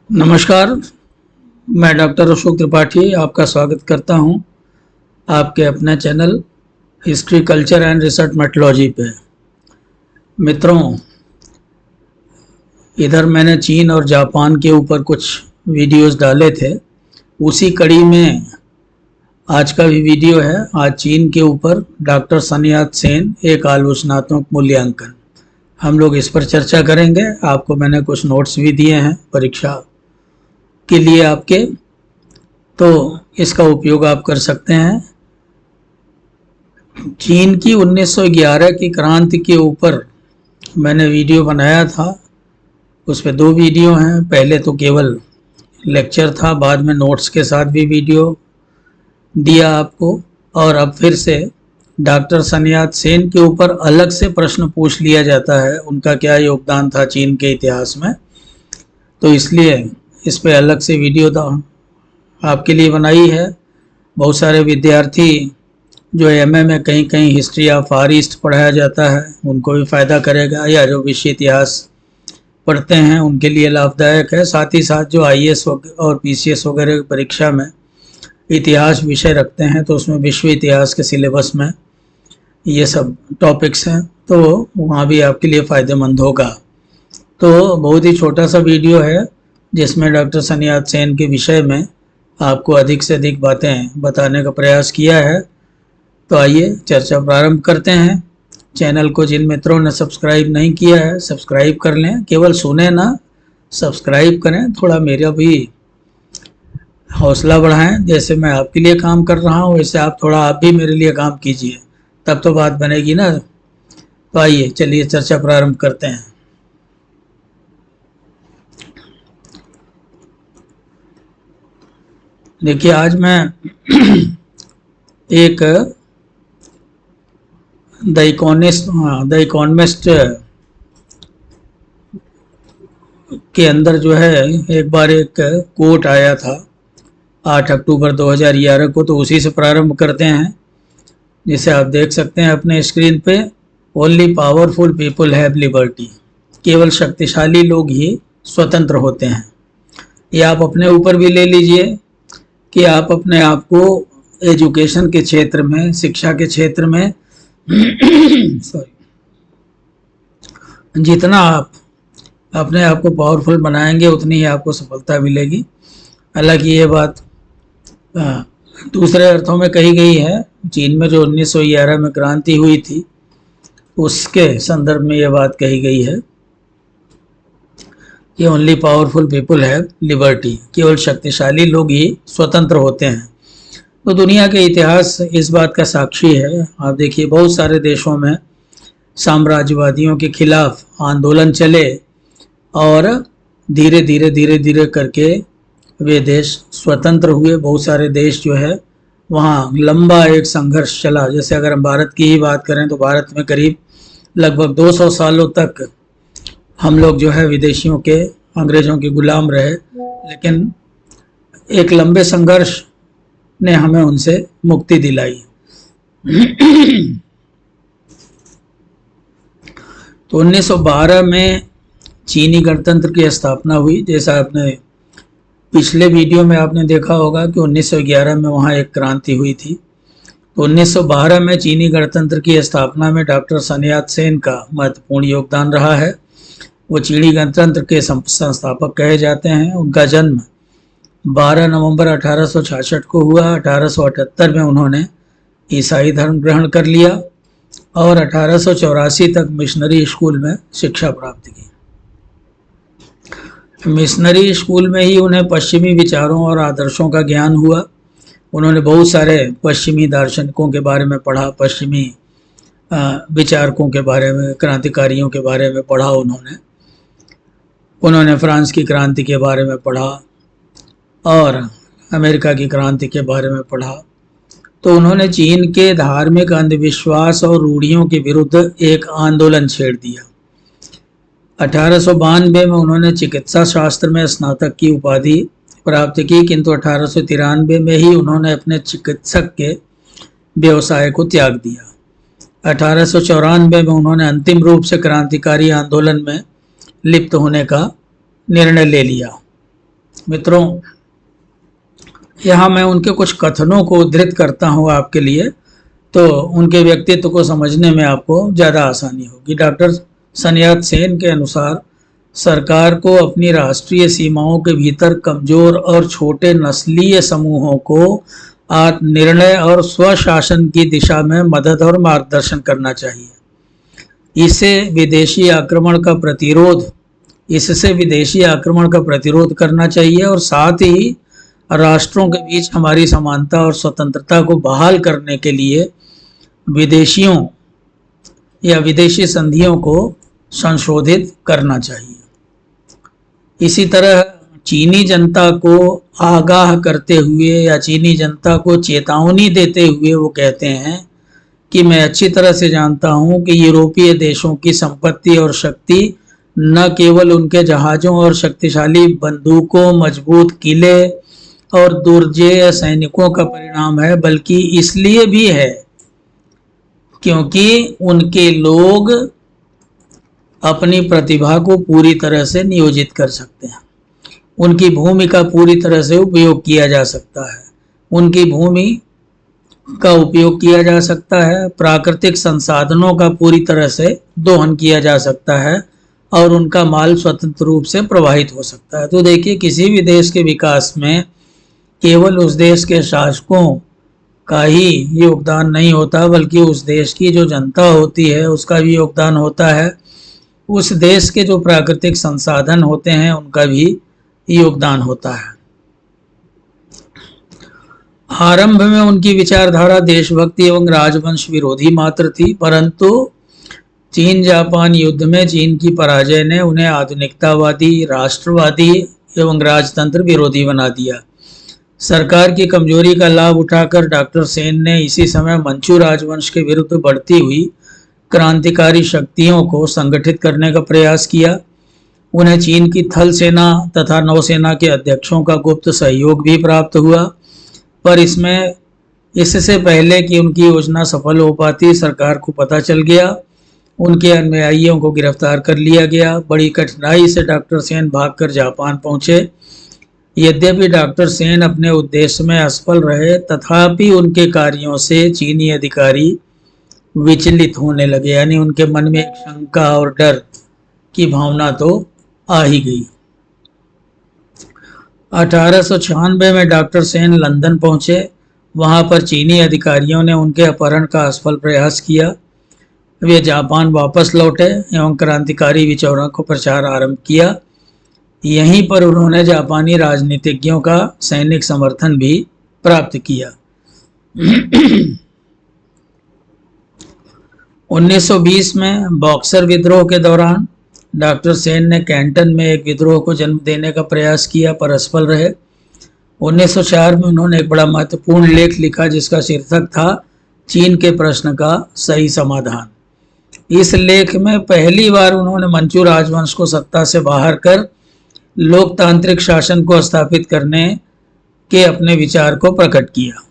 नमस्कार। मैं डॉक्टर अशोक त्रिपाठी आपका स्वागत करता हूं आपके अपने channel history culture and research methodology पे। मित्रों, इधर मैंने चीन और जापान के ऊपर कुछ वीडियोस डाले थे। उसी कड़ी में आज का भी वीडियो है। आज चीन के ऊपर डॉक्टर सन यात सेन एक आलोचनात्मक मूल्यांकन, हम लोग इस पर चर्चा करेंगे। आपको मैंने कुछ नोट्स भी दिए हैं परीक्षा के लिए आपके, तो इसका उपयोग आप कर सकते हैं। चीन की 1911 की क्रांति के ऊपर मैंने वीडियो बनाया था। उस पर 2 वीडियो हैं। पहले तो केवल लेक्चर था, बाद में नोट्स के साथ भी वीडियो दिया आपको, और अब फिर से डॉक्टर सन यात सेन के ऊपर अलग से प्रश्न पूछ लिया जाता है, उनका क्या योगदान था चीन के इतिहास में। तो इसलिए इस पे अलग से वीडियो आपके लिए बनाई है। बहुत सारे विद्यार्थी जो एमए में कहीं कहीं हिस्ट्री ऑफ फार ईस्ट पढ़ाया जाता है, उनको भी फ़ायदा करेगा, या जो विश्व इतिहास पढ़ते हैं उनके लिए लाभदायक है। साथ ही साथ जो आईएएस और पीसीएस वगैरह की परीक्षा में इतिहास विषय रखते हैं, तो उसमें विश्व इतिहास के सिलेबस में ये सब टॉपिक्स हैं, तो वहाँ भी आपके लिए फ़ायदेमंद होगा। तो बहुत ही छोटा सा वीडियो है जिसमें डॉक्टर सन यात सेन के विषय में आपको अधिक से अधिक बातें बताने का प्रयास किया है। तो आइए चर्चा प्रारंभ करते हैं। चैनल को जिन मित्रों ने सब्सक्राइब नहीं किया है, सब्सक्राइब कर लें। केवल सुने ना, सब्सक्राइब करें। थोड़ा मेरा भी हौसला बढ़ाएं। जैसे मैं आपके लिए काम कर रहा हूँ, वैसे आप भी मेरे लिए काम कीजिए, तब तो बात बनेगी ना। तो आइए चलिए चर्चा प्रारंभ करते हैं। देखिए, आज मैं एक द इकोनमिस्ट के अंदर जो है एक बार एक कोट आया था 8 अक्टूबर 2011 को, तो उसी से प्रारंभ करते हैं, जिसे आप देख सकते हैं अपने स्क्रीन पे। Only powerful people have liberty, केवल शक्तिशाली लोग ही स्वतंत्र होते हैं। ये आप अपने ऊपर भी ले लीजिए कि आप अपने आप को एजुकेशन के क्षेत्र में, शिक्षा के क्षेत्र में सॉरी, जितना आप अपने आप को पावरफुल बनाएंगे उतनी ही आपको सफलता मिलेगी। हालांकि ये बात दूसरे अर्थों में कही गई है। चीन में जो 1911 में क्रांति हुई थी, उसके संदर्भ में ये बात कही गई है कि only powerful people have liberty, केवल शक्तिशाली लोग ही स्वतंत्र होते हैं। तो दुनिया के इतिहास इस बात का साक्षी है। आप देखिए, बहुत सारे देशों में साम्राज्यवादियों के खिलाफ आंदोलन चले और धीरे धीरे करके वे देश स्वतंत्र हुए। बहुत सारे देश जो है वहाँ लंबा एक संघर्ष चला। जैसे अगर हम भारत की ही बात करें तो भारत में करीब लगभग 200 सालों तक हम लोग जो है विदेशियों के, अंग्रेज़ों के गुलाम रहे, लेकिन एक लंबे संघर्ष ने हमें उनसे मुक्ति दिलाई। तो 1912 में चीनी गणतंत्र की स्थापना हुई। जैसा आपने पिछले वीडियो में आपने देखा होगा कि 1911 में वहाँ एक क्रांति हुई थी। तो 1912 में चीनी गणतंत्र की स्थापना में डॉक्टर सन यात सेन का महत्वपूर्ण योगदान रहा है। वो चीनी गणतंत्र के संस्थापक कहे जाते हैं। उनका जन्म 12 नवंबर 1866 को हुआ। 1878 में उन्होंने ईसाई धर्म ग्रहण कर लिया और 1884 तक मिशनरी स्कूल में शिक्षा प्राप्त की। मिशनरी स्कूल में ही उन्हें पश्चिमी विचारों और आदर्शों का ज्ञान हुआ। उन्होंने बहुत सारे पश्चिमी दार्शनिकों के बारे में पढ़ा, पश्चिमी विचारकों के बारे में, क्रांतिकारियों के बारे में पढ़ा। उन्होंने फ्रांस की क्रांति के बारे में पढ़ा और अमेरिका की क्रांति के बारे में पढ़ा। तो उन्होंने चीन के धार्मिक अंधविश्वास और रूढ़ियों के विरुद्ध एक आंदोलन छेड़ दिया। 1892 में उन्होंने चिकित्सा शास्त्र में स्नातक की उपाधि प्राप्त की, किंतु 1893 में ही उन्होंने अपने चिकित्सक के व्यवसाय को त्याग दिया। 1894 में उन्होंने अंतिम रूप से क्रांतिकारी आंदोलन में लिप्त होने का निर्णय ले लिया। मित्रों, यहाँ मैं उनके कुछ कथनों को उद्धृत करता हूँ आपके लिए, तो उनके व्यक्तित्व को समझने में आपको ज़्यादा आसानी होगी। डॉक्टर सन्यात सेन के अनुसार सरकार को अपनी राष्ट्रीय सीमाओं के भीतर कमजोर और छोटे नस्लीय समूहों को निर्णय और स्वशासन की दिशा में मदद और मार्गदर्शन करना चाहिए। इससे विदेशी आक्रमण का प्रतिरोध करना चाहिए और साथ ही राष्ट्रों के बीच हमारी समानता और स्वतंत्रता को बहाल करने के लिए विदेशियों या विदेशी संधियों को संशोधित करना चाहिए। इसी तरह चीनी जनता को आगाह करते हुए या चीनी जनता को चेतावनी देते हुए वो कहते हैं कि मैं अच्छी तरह से जानता हूं कि यूरोपीय देशों की संपत्ति और शक्ति न केवल उनके जहाज़ों और शक्तिशाली बंदूकों, मजबूत किले और दुर्जेय सैनिकों का परिणाम है, बल्कि इसलिए भी है क्योंकि उनके लोग अपनी प्रतिभा को पूरी तरह से नियोजित कर सकते हैं। उनकी भूमि का पूरी तरह से उपयोग किया जा सकता है। उनकी भूमि का उपयोग किया जा सकता है, प्राकृतिक संसाधनों का पूरी तरह से दोहन किया जा सकता है और उनका माल स्वतंत्र रूप से प्रवाहित हो सकता है। तो देखिए, किसी भी देश के विकास में केवल उस देश के शासकों का ही योगदान नहीं होता, बल्कि उस देश की जो जनता होती है उसका भी योगदान होता है। उस देश के जो प्राकृतिक संसाधन होते हैं उनका भी योगदान होता है। आरंभ में उनकी विचारधारा देशभक्ति एवं राजवंश विरोधी मात्र थी, परंतु चीन जापान युद्ध में चीन की पराजय ने उन्हें आधुनिकतावादी, राष्ट्रवादी एवं राजतंत्र विरोधी बना दिया। सरकार की कमजोरी का लाभ उठाकर डॉक्टर सेन ने इसी समय मंचू राजवंश के विरुद्ध बढ़ती हुई क्रांतिकारी शक्तियों को संगठित करने का प्रयास किया। उन्हें चीन की थल सेना तथा नौसेना के अध्यक्षों का गुप्त सहयोग भी प्राप्त हुआ, पर इससे पहले कि उनकी योजना सफल हो पाती, सरकार को पता चल गया। उनके अनुयायियों को गिरफ्तार कर लिया गया। बड़ी कठिनाई से डॉक्टर सेन भागकर जापान पहुंचे। यद्यपि डॉक्टर सेन अपने उद्देश्य में असफल रहे, तथापि उनके कार्यों से चीनी अधिकारी विचलित होने लगे, यानी उनके मन में एक शंका और डर की भावना तो आ ही गई। 1896 में डॉक्टर सेन लंदन पहुंचे। वहां पर चीनी अधिकारियों ने उनके अपहरण का असफल प्रयास किया। वे जापान वापस लौटे एवं क्रांतिकारी विचारों को प्रचार आरंभ किया। यहीं पर उन्होंने जापानी राजनीतिज्ञों का सैनिक समर्थन भी प्राप्त किया। 1920 में बॉक्सर विद्रोह के दौरान डॉक्टर सेन ने कैंटन में एक विद्रोह को जन्म देने का प्रयास किया, पर असफल रहे। 1904 में उन्होंने एक बड़ा महत्वपूर्ण लेख लिखा जिसका शीर्षक था चीन के प्रश्न का सही समाधान। इस लेख में पहली बार उन्होंने मंचू राजवंश को सत्ता से बाहर कर लोकतांत्रिक शासन को स्थापित करने के अपने विचार को प्रकट किया।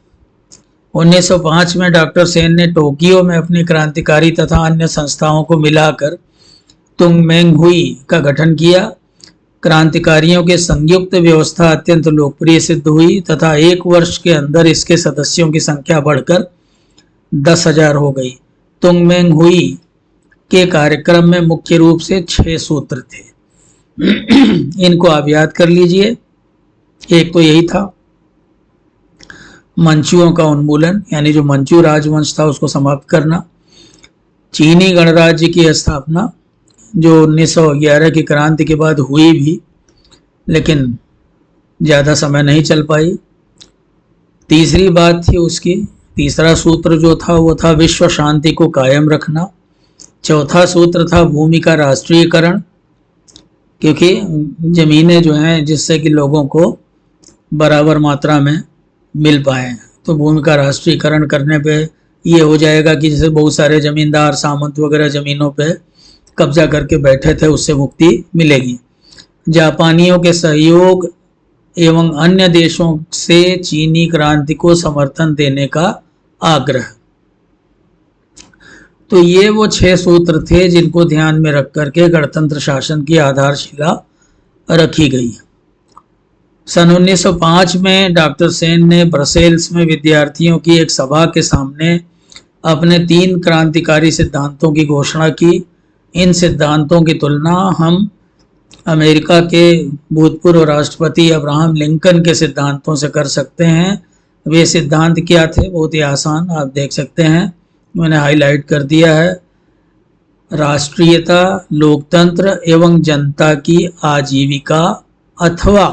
1905 में डॉक्टर सेन ने टोक्यो में अपनी क्रांतिकारी तथा अन्य संस्थाओं को मिलाकर तुंगमेंगहुई का गठन किया। क्रांतिकारियों के संयुक्त व्यवस्था अत्यंत लोकप्रिय सिद्ध हुई तथा एक वर्ष के अंदर इसके सदस्यों की संख्या बढ़कर 10,000 हो गई। तुंगमेंगहुई के कार्यक्रम में मुख्य रूप से 6 सूत्र थे। इनको आप याद कर लीजिए। एक तो यही था, मंचुओं का उन्मूलन, यानी जो मंचू राजवंश था उसको समाप्त करना। चीनी गणराज्य की स्थापना, जो 1911 की क्रांति के बाद हुई भी, लेकिन ज़्यादा समय नहीं चल पाई। तीसरी बात थी उसकी, तीसरा सूत्र जो था वो था विश्व शांति को कायम रखना। चौथा सूत्र था भूमि का राष्ट्रीयकरण, क्योंकि ज़मीनें जो हैं जिससे कि लोगों को बराबर मात्रा में मिल पाए, तो भूमि का राष्ट्रीयकरण करने पे ये हो जाएगा कि जैसे बहुत सारे ज़मींदार सामंत वगैरह ज़मीनों पे कब्जा करके बैठे थे, उससे मुक्ति मिलेगी। जापानियों के सहयोग एवं अन्य देशों से चीनी क्रांति को समर्थन देने का आग्रह। तो ये वो 6 सूत्र थे जिनको ध्यान में रख करके गणतंत्र शासन की आधारशिला रखी गई। सन 1905 में डॉक्टर सेन ने ब्रसेल्स में विद्यार्थियों की एक सभा के सामने अपने 3 क्रांतिकारी सिद्धांतों की घोषणा की। इन सिद्धांतों की तुलना हम अमेरिका के भूतपूर्व राष्ट्रपति अब्राहम लिंकन के सिद्धांतों से कर सकते हैं। वे सिद्धांत क्या थे? बहुत ही आसान, आप देख सकते हैं, मैंने हाईलाइट कर दिया है। राष्ट्रीयता, लोकतंत्र एवं जनता की आजीविका अथवा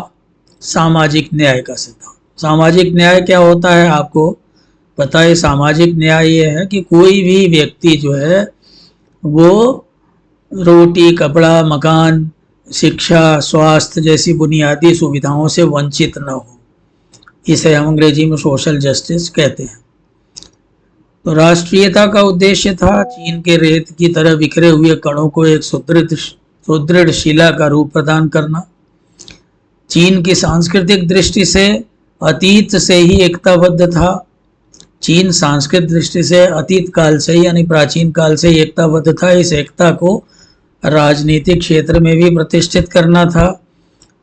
सामाजिक न्याय का सिद्धांत। सामाजिक न्याय क्या होता है आपको पता है? सामाजिक न्याय ये है कि कोई भी व्यक्ति जो है वो रोटी, कपड़ा, मकान, शिक्षा, स्वास्थ्य जैसी बुनियादी सुविधाओं से वंचित न हो। इसे हम अंग्रेजी में सोशल जस्टिस कहते हैं। तो राष्ट्रीयता का उद्देश्य था चीन के रेत की तरह बिखरे हुए कणों को एक सुदृढ़ शिला का रूप प्रदान करना। चीन की सांस्कृतिक दृष्टि से अतीत से ही एकताबद्ध था। चीन सांस्कृतिक दृष्टि से अतीत काल से ही यानी प्राचीन काल से ही एकताबद्ध था। इस एकता को राजनीतिक क्षेत्र में भी प्रतिष्ठित करना था।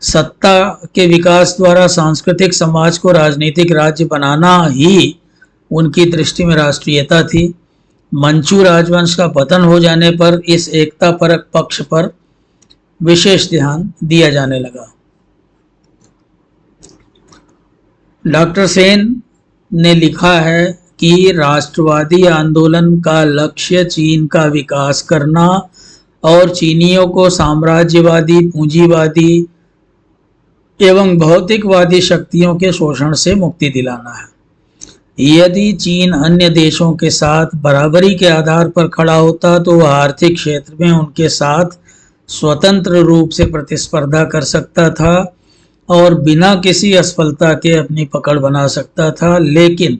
सत्ता के विकास द्वारा सांस्कृतिक समाज को राजनीतिक राज्य बनाना ही उनकी दृष्टि में राष्ट्रीयता थी। मंचू राजवंश का पतन हो जाने पर इस एकता परक पक्ष पर विशेष ध्यान दिया जाने लगा। डॉक्टर सेन ने लिखा है कि राष्ट्रवादी आंदोलन का लक्ष्य चीन का विकास करना और चीनियों को साम्राज्यवादी, पूंजीवादी एवं भौतिकवादी शक्तियों के शोषण से मुक्ति दिलाना है। यदि चीन अन्य देशों के साथ बराबरी के आधार पर खड़ा होता तो वह आर्थिक क्षेत्र में उनके साथ स्वतंत्र रूप से प्रतिस्पर्धा कर सकता था और बिना किसी असफलता के अपनी पकड़ बना सकता था। लेकिन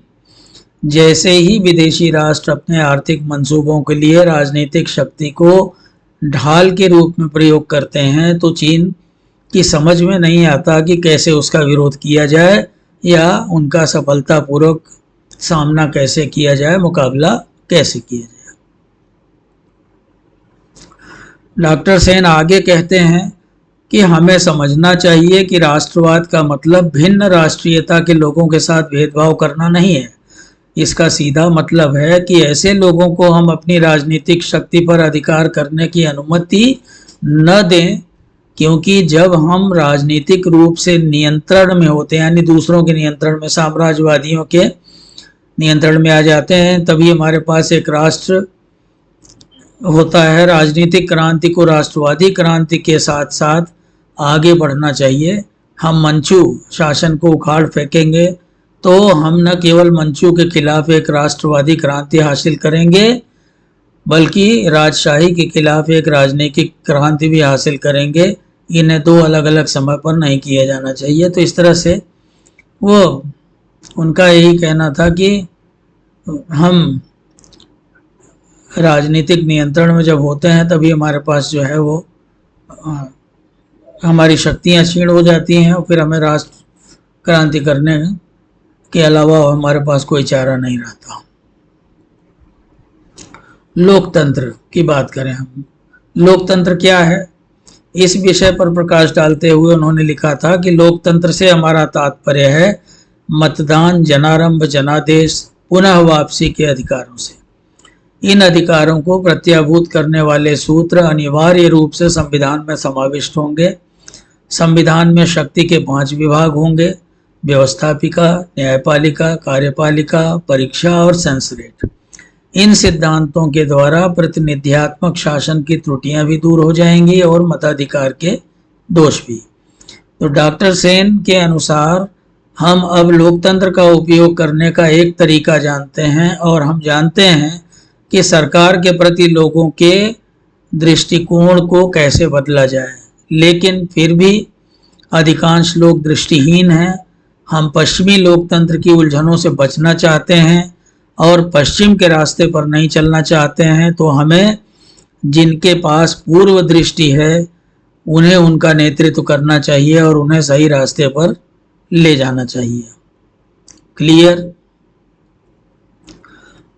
जैसे ही विदेशी राष्ट्र अपने आर्थिक मंसूबों के लिए राजनीतिक शक्ति को ढाल के रूप में प्रयोग करते हैं तो चीन की समझ में नहीं आता कि कैसे उसका विरोध किया जाए या उनका सफलतापूर्वक सामना कैसे किया जाए, मुकाबला कैसे किया जाए। डॉक्टर सेन आगे कहते हैं कि हमें समझना चाहिए कि राष्ट्रवाद का मतलब भिन्न राष्ट्रीयता के लोगों के साथ भेदभाव करना नहीं है। इसका सीधा मतलब है कि ऐसे लोगों को हम अपनी राजनीतिक शक्ति पर अधिकार करने की अनुमति न दें, क्योंकि जब हम राजनीतिक रूप से नियंत्रण में होते हैं यानी दूसरों के नियंत्रण में, साम्राज्यवादियों के नियंत्रण में आ जाते हैं, तभी हमारे पास एक राष्ट्र होता है। राजनीतिक क्रांति को राष्ट्रवादी क्रांति के साथ साथ आगे बढ़ना चाहिए। हम मंचू शासन को उखाड़ फेंकेंगे तो हम न केवल मंचू के खिलाफ एक राष्ट्रवादी क्रांति हासिल करेंगे बल्कि राजशाही के खिलाफ एक राजनीतिक क्रांति भी हासिल करेंगे। इन्हें 2 अलग अलग समय पर नहीं किया जाना चाहिए। तो इस तरह से वो उनका यही कहना था कि हम राजनीतिक नियंत्रण में जब होते हैं तभी हमारे पास जो है वो हमारी शक्तियां क्षीण हो जाती हैं और फिर हमें राष्ट्र क्रांति करने के अलावा हमारे पास कोई चारा नहीं रहता। लोकतंत्र की बात करें हम, लोकतंत्र क्या है, इस विषय पर प्रकाश डालते हुए उन्होंने लिखा था कि लोकतंत्र से हमारा तात्पर्य है मतदान, जनारंभ, जनादेश, पुनः वापसी के अधिकारों से। इन अधिकारों को प्रत्याभूत करने वाले सूत्र अनिवार्य रूप से संविधान में समाविष्ट होंगे। संविधान में शक्ति के 5 विभाग होंगे: व्यवस्थापिका, न्यायपालिका, कार्यपालिका, परीक्षा और सेंसरेट। इन सिद्धांतों के द्वारा प्रतिनिध्यात्मक शासन की त्रुटियां भी दूर हो जाएंगी और मताधिकार के दोष भी। तो डॉक्टर सेन के अनुसार हम अब लोकतंत्र का उपयोग करने का एक तरीका जानते हैं और हम जानते हैं कि सरकार के प्रति लोगों के दृष्टिकोण को कैसे बदला जाए। लेकिन फिर भी अधिकांश लोग दृष्टिहीन हैं। हम पश्चिमी लोकतंत्र की उलझनों से बचना चाहते हैं और पश्चिम के रास्ते पर नहीं चलना चाहते हैं। तो हमें जिनके पास पूर्व दृष्टि है उन्हें उनका नेतृत्व करना चाहिए और उन्हें सही रास्ते पर ले जाना चाहिए। क्लियर?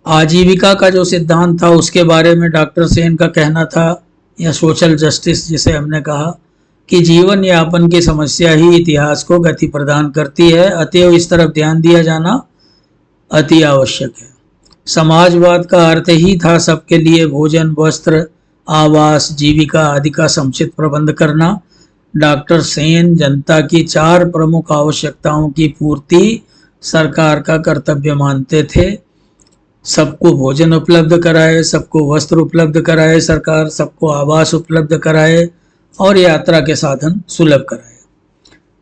आजीविका का जो सिद्धांत था उसके बारे में डॉक्टर सेन का कहना था, या सोशल जस्टिस जिसे हमने कहा, कि जीवन यापन की समस्या ही इतिहास को गति प्रदान करती है, अतएव इस तरफ ध्यान दिया जाना अति आवश्यक है। समाजवाद का अर्थ ही था सबके लिए भोजन, वस्त्र, आवास, जीविका आदि का समुचित प्रबंध करना। डॉक्टर सेन जनता की 4 प्रमुख आवश्यकताओं की पूर्ति सरकार का कर्तव्य मानते थे। सबको भोजन उपलब्ध कराए, सबको वस्त्र उपलब्ध कराए सरकार, सबको आवास उपलब्ध कराए और यात्रा के साधन सुलभ कराए।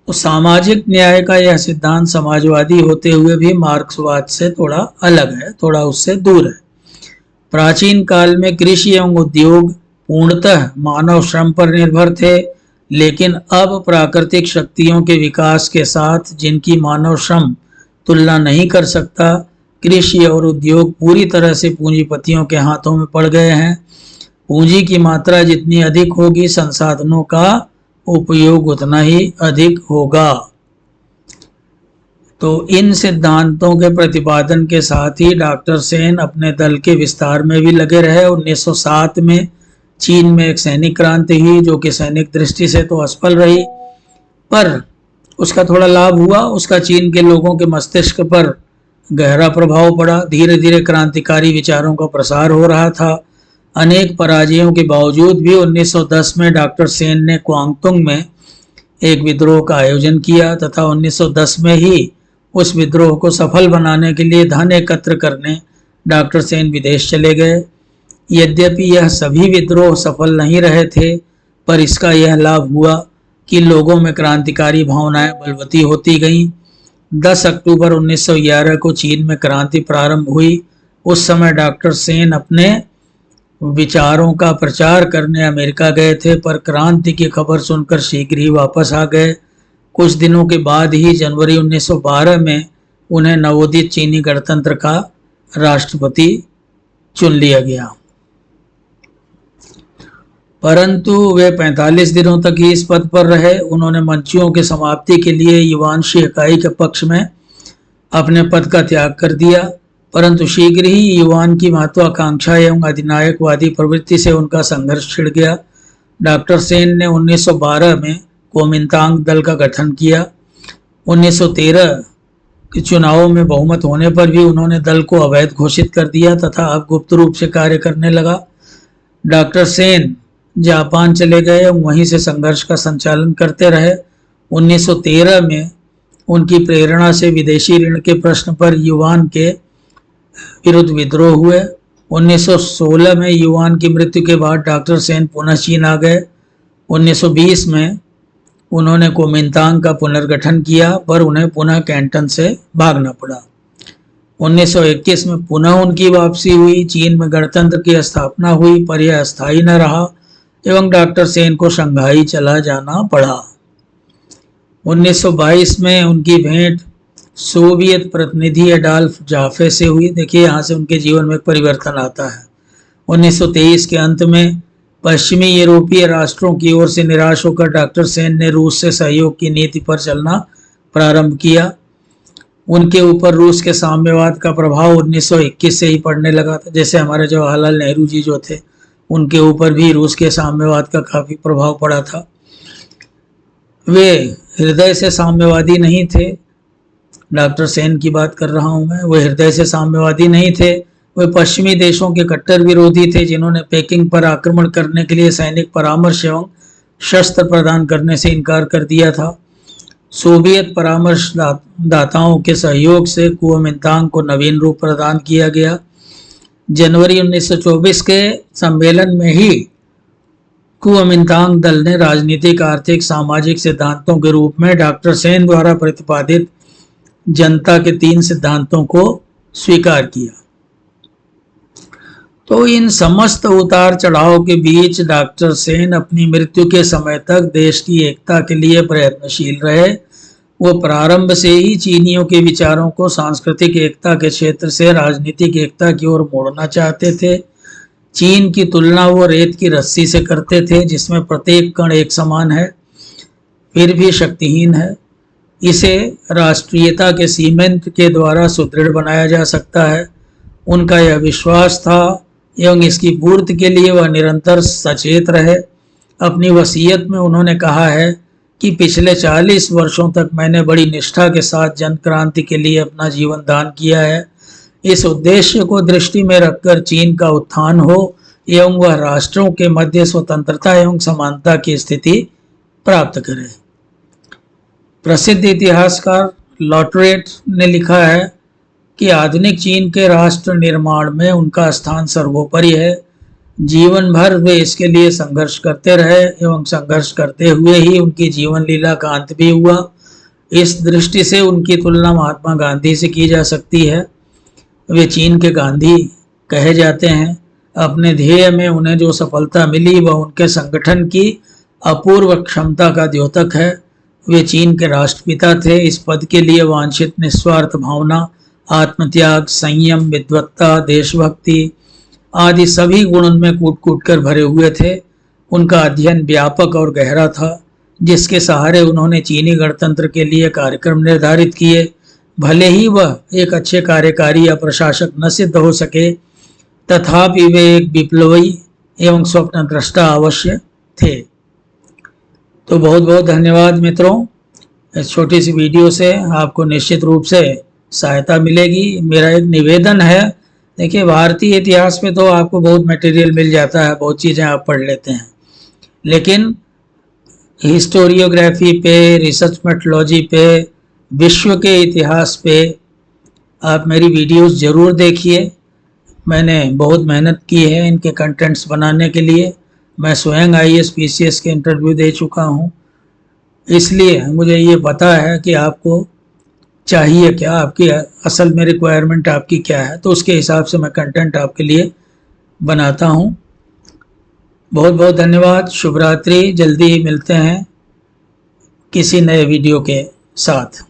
तो सामाजिक न्याय का यह सिद्धांत समाजवादी होते हुए भी मार्क्सवाद से थोड़ा अलग है, थोड़ा उससे दूर है। प्राचीन काल में कृषि एवं उद्योग पूर्णतः मानव श्रम पर निर्भर थे, लेकिन अब प्राकृतिक शक्तियों के विकास के साथ जिनकी मानव श्रम तुलना नहीं कर सकता, कृषि और उद्योग पूरी तरह से पूंजीपतियों के हाथों में पड़ गए हैं। पूंजी की मात्रा जितनी अधिक होगी, संसाधनों का उपयोग उतना ही अधिक होगा। तो इन सिद्धांतों के प्रतिपादन के साथ ही डॉक्टर सेन अपने दल के विस्तार में भी लगे रहे। 1907 में चीन में एक सैनिक क्रांति हुई, जो कि सैनिक दृष्टि से तो असफल रही, पर उसका थोड़ा लाभ हुआ। उसका चीन के लोगों के मस्तिष्क पर गहरा प्रभाव पड़ा। धीरे धीरे क्रांतिकारी विचारों का प्रसार हो रहा था। अनेक पराजयों के बावजूद भी 1910 में डॉक्टर सेन ने क्वांगतुंग में एक विद्रोह का आयोजन किया तथा 1910 में ही उस विद्रोह को सफल बनाने के लिए धन एकत्र करने डॉक्टर सेन विदेश चले गए। यद्यपि यह सभी विद्रोह सफल नहीं रहे थे, पर इसका यह लाभ हुआ कि लोगों में क्रांतिकारी भावनाएं बलवती होती गईं। 10 अक्टूबर 1911 को चीन में क्रांति प्रारंभ हुई। उस समय डॉक्टर सेन अपने विचारों का प्रचार करने अमेरिका गए थे, पर क्रांति की खबर सुनकर शीघ्र ही वापस आ गए। कुछ दिनों के बाद ही जनवरी 1912 में उन्हें नवोदित चीनी गणतंत्र का राष्ट्रपति चुन लिया गया, परंतु वे 45 दिनों तक ही इस पद पर रहे। उन्होंने मंत्रियों की समाप्ति के लिए युवांशी इकाई के पक्ष में अपने पद का त्याग कर दिया, परंतु शीघ्र ही युवान की महत्वाकांक्षा एवं अधिनायकवादी प्रवृत्ति से उनका संघर्ष छिड़ गया। डॉक्टर सेन ने 1912 में कोमिंतांग दल का गठन किया। 1913 के चुनावों में बहुमत होने पर भी उन्होंने दल को अवैध घोषित कर दिया तथा अब गुप्त रूप से कार्य करने लगा। डॉक्टर सेन जापान चले गए और वहीं से संघर्ष का संचालन करते रहे। 1913 में उनकी प्रेरणा से विदेशी ऋण के प्रश्न पर युवान के विरुद्ध विद्रोह हुए। 1916 में युवान की मृत्यु के बाद डॉक्टर सेन पुनः चीन आ गए। 1920 में उन्होंने कोमिंतांग का पुनर्गठन किया, पर उन्हें पुनः कैंटन से भागना पड़ा। 1921 में पुनः उनकी वापसी हुई। चीन में गणतंत्र की स्थापना हुई, पर यह अस्थायी न रहा एवं डॉक्टर सेन को शंघाई चला जाना पड़ा। 1922 में उनकी भेंट सोवियत प्रतिनिधि एडॉल्फ जाफे से हुई। देखिए, यहाँ से उनके जीवन में परिवर्तन आता है। 1923 के अंत में पश्चिमी यूरोपीय राष्ट्रों की ओर से निराश होकर डॉक्टर सेन ने रूस से सहयोग की नीति पर चलना प्रारंभ किया। उनके ऊपर रूस के साम्यवाद का प्रभाव 1921 से ही पड़ने लगा था। जैसे हमारे जवाहरलाल नेहरू जी जो थे, उनके ऊपर भी रूस के साम्यवाद का काफी प्रभाव पड़ा था। वे हृदय से साम्यवादी नहीं थे। डॉक्टर सेन की बात कर रहा हूं मैं। वे हृदय से साम्यवादी नहीं थे। वे पश्चिमी देशों के कट्टर विरोधी थे, जिन्होंने पेकिंग पर आक्रमण करने के लिए सैनिक परामर्श एवं शस्त्र प्रदान करने से इनकार कर दिया था। सोवियत परामर्शदाताओं के सहयोग से कुओमिंतांग को नवीन रूप प्रदान किया गया। जनवरी 1924 के सम्मेलन में ही कुओमिंतांग दल ने राजनीतिक, आर्थिक, सामाजिक सिद्धांतों के रूप में डॉक्टर सेन द्वारा प्रतिपादित जनता के 3 सिद्धांतों को स्वीकार किया। तो इन समस्त उतार चढ़ाव के बीच डॉक्टर सेन अपनी मृत्यु के समय तक देश की एकता के लिए प्रयत्नशील रहे। वो प्रारंभ से ही चीनियों के विचारों को सांस्कृतिक एकता के क्षेत्र से राजनीतिक एकता की ओर मोड़ना चाहते थे। चीन की तुलना वो रेत की रस्सी से करते थे, जिसमें प्रत्येक कण एक समान है फिर भी शक्तिहीन है। इसे राष्ट्रीयता के सीमेंट के द्वारा सुदृढ़ बनाया जा सकता है। उनका यह विश्वास था एवं इसकी पूर्ति के लिए वह निरंतर सचेत रहे। अपनी वसीयत में उन्होंने कहा है कि पिछले 40 वर्षों तक मैंने बड़ी निष्ठा के साथ जन क्रांति के लिए अपना जीवन दान किया है। इस उद्देश्य को दृष्टि में रखकर चीन का उत्थान हो एवं वह राष्ट्रों के मध्य स्वतंत्रता एवं समानता की स्थिति प्राप्त करे। प्रसिद्ध इतिहासकार लॉटरेट ने लिखा है कि आधुनिक चीन के राष्ट्र निर्माण में उनका स्थान सर्वोपरि है। जीवन भर वे इसके लिए संघर्ष करते रहे एवं संघर्ष करते हुए ही उनकी जीवन लीला का अंत भी हुआ। इस दृष्टि से उनकी तुलना महात्मा गांधी से की जा सकती है। वे चीन के गांधी कहे जाते हैं। अपने ध्येय में उन्हें जो सफलता मिली वह उनके संगठन की अपूर्व क्षमता का द्योतक है। वे चीन के राष्ट्रपिता थे। इस पद के लिए वांछित निस्वार्थ भावना, आत्मत्याग, संयम, विद्वत्ता, देशभक्ति आदि सभी गुण उनमें कूट कूट कर भरे हुए थे। उनका अध्ययन व्यापक और गहरा था, जिसके सहारे उन्होंने चीनी गणतंत्र के लिए कार्यक्रम निर्धारित किए। भले ही वह एक अच्छे कार्यकारी या प्रशासक न सिद्ध हो सके, तथापि वे एक विप्लवी एवं स्वप्नद्रष्टा अवश्य थे। तो बहुत बहुत धन्यवाद मित्रों। इस छोटी सी वीडियो से आपको निश्चित रूप से सहायता मिलेगी। मेरा एक निवेदन है, देखिए भारतीय इतिहास में तो आपको बहुत मटेरियल मिल जाता है, बहुत चीज़ें आप पढ़ लेते हैं, लेकिन हिस्टोरियोग्राफी पे, रिसर्च मेथोलॉजी पे, विश्व के इतिहास पे आप मेरी वीडियोस ज़रूर देखिए। मैंने बहुत मेहनत की है इनके कंटेंट्स बनाने के लिए। मैं स्वयं IAS PCS के इंटरव्यू दे चुका हूँ, इसलिए मुझे ये पता है कि आपको चाहिए क्या, आपकी असल में रिक्वायरमेंट आपकी क्या है, तो उसके हिसाब से मैं कंटेंट आपके लिए बनाता हूँ। बहुत बहुत धन्यवाद। शुभ रात्रि। जल्दी ही मिलते हैं किसी नए वीडियो के साथ।